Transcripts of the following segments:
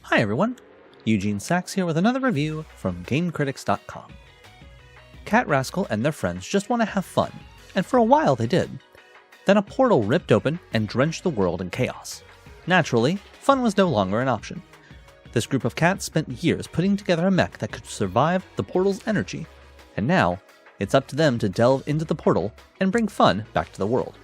Hi everyone, Eugene Sachs here with another review from GameCritics.com. Cat Rascal and their friends just want to have fun, and for a while they did. Then a portal ripped open and drenched the world in chaos. Naturally, fun was no longer an option. This group of cats spent years putting together a mech that could survive the portal's energy, and now it's up to them to delve into the portal and bring fun back to the world.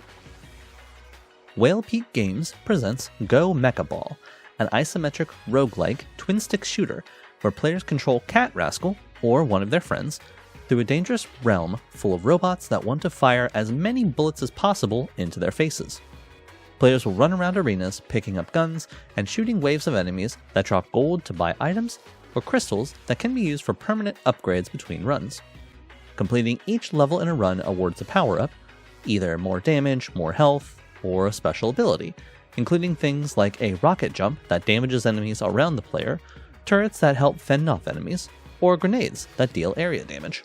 Whale Peak Games presents Go Mecha Ball, an isometric roguelike twin-stick shooter where players control Cat Rascal, or one of their friends, through a dangerous realm full of robots that want to fire as many bullets as possible into their faces. Players will run around arenas picking up guns and shooting waves of enemies that drop gold to buy items or crystals that can be used for permanent upgrades between runs. Completing each level in a run awards a power-up, either more damage, more health, or a special ability, including things like a rocket jump that damages enemies around the player, turrets that help fend off enemies, or grenades that deal area damage.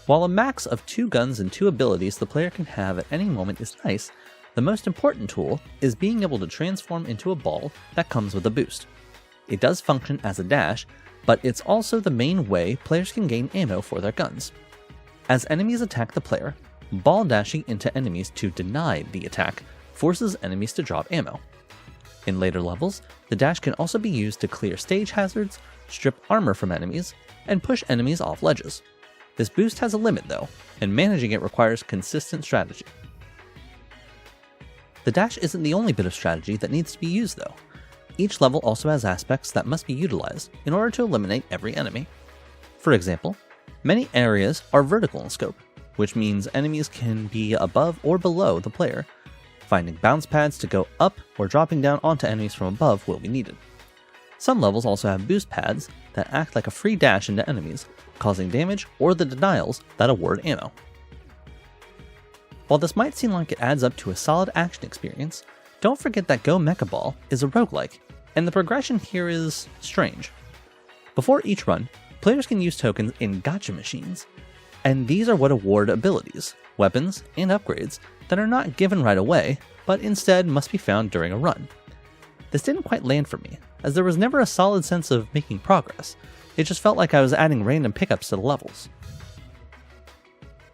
While a max of 2 guns and 2 abilities the player can have at any moment is nice, the most important tool is being able to transform into a ball that comes with a boost. It does function as a dash, but it's also the main way players can gain ammo for their guns. As enemies attack the player, ball dashing into enemies to deny the attack forces enemies to drop ammo. In later levels, the dash can also be used to clear stage hazards, strip armor from enemies, and push enemies off ledges. This boost has a limit though, and managing it requires consistent strategy. The dash isn't the only bit of strategy that needs to be used though. Each level also has aspects that must be utilized in order to eliminate every enemy. For example, many areas are vertical in scope, which means enemies can be above or below the player. Finding bounce pads to go up or dropping down onto enemies from above will be needed. Some levels also have boost pads that act like a free dash into enemies, causing damage or the denials that award ammo. While this might seem like it adds up to a solid action experience, don't forget that Go Mecha Ball is a roguelike, and the progression here is strange. Before each run, players can use tokens in gacha machines, and these are what award abilities, weapons, and upgrades that are not given right away, but instead must be found during a run. This didn't quite land for me, as there was never a solid sense of making progress. It just felt like I was adding random pickups to the levels.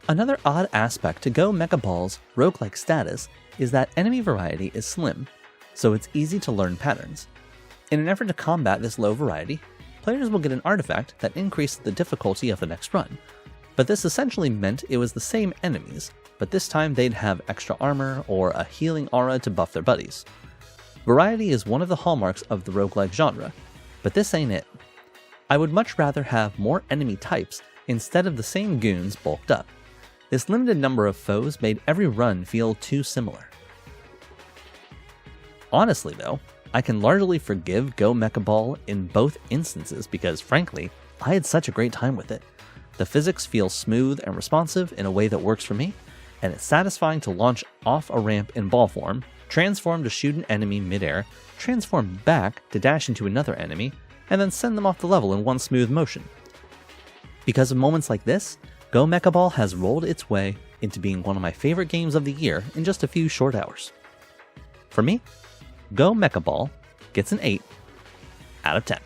Another odd aspect to Go Mecha Ball's roguelike status is that enemy variety is slim, so it's easy to learn patterns. In an effort to combat this low variety, players will get an artifact that increases the difficulty of the next run, but this essentially meant it was the same enemies, but this time they'd have extra armor or a healing aura to buff their buddies. Variety is one of the hallmarks of the roguelike genre, but this ain't it. I would much rather have more enemy types instead of the same goons bulked up. This limited number of foes made every run feel too similar. Honestly though, I can largely forgive Go Mecha Ball in both instances because frankly, I had such a great time with it. The physics feel smooth and responsive in a way that works for me, and it's satisfying to launch off a ramp in ball form, transform to shoot an enemy midair, transform back to dash into another enemy, and then send them off the level in one smooth motion. Because of moments like this, Go Mecha Ball has rolled its way into being one of my favorite games of the year in just a few short hours. For me, Go Mecha Ball gets an 8 out of 10.